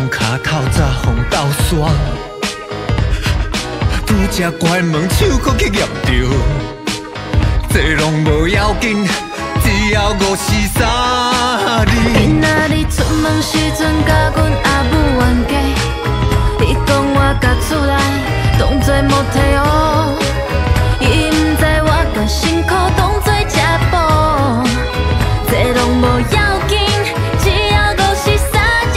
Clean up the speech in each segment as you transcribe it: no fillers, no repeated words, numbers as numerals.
风脚透早风斗煞，拄则关门手搁去夹着，这拢无要紧，只要54字。今仔日出门时阵，甲阮阿母冤家，伊讲我甲厝内当作摩天哦，伊毋知我甲辛苦当作食补，这拢无要紧，只要54字。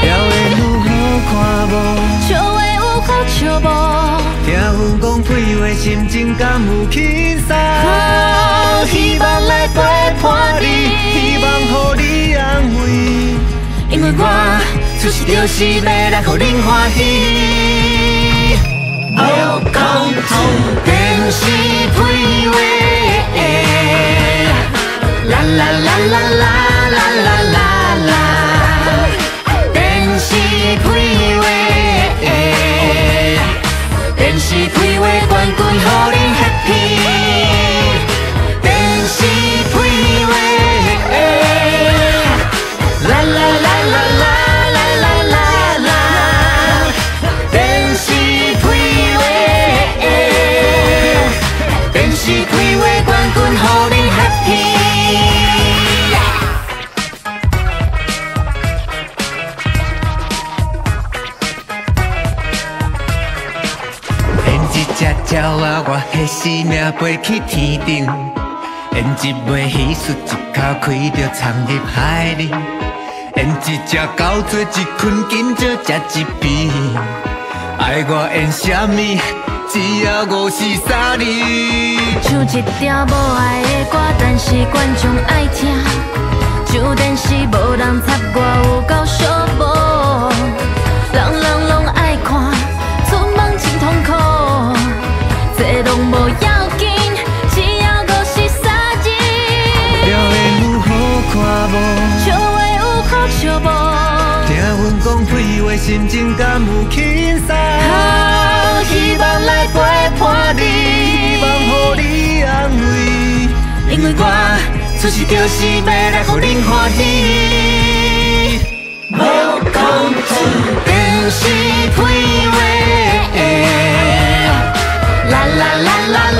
了会有好看无？笑话有好笑无？听阮讲屁话，心情敢有轻松？希望来陪伴你，希望予你安慰，因为我出世就是要来予恁欢喜。Welcome to 电视屁话，啦啦啦啦啦啦啦啦啦，电视屁话，电视屁话冠军予恁 happy。电视屁话，啦啦啦啦啦啦啦啦啦，电视屁话，电视屁话冠军予恁 happy。演一只鸟仔，我迄时命飞去天顶。演一尾鱼术，一口开着冲入海里。演一只狗做一捆金石食一边。爱我演啥物？只要53字。唱一条无爱的歌，但是观众爱听。上电视无人插我有够寂寞，人拢爱看，出门真痛苦。这拢无要紧，只要53字。了会有好看无？笑话有好笑无？听阮讲屁话，心情敢有轻松？希望来陪伴你，希望予你安慰，因为我出世就是要来予恁欢喜。Welcome to 电视屁话，啦啦啦啦。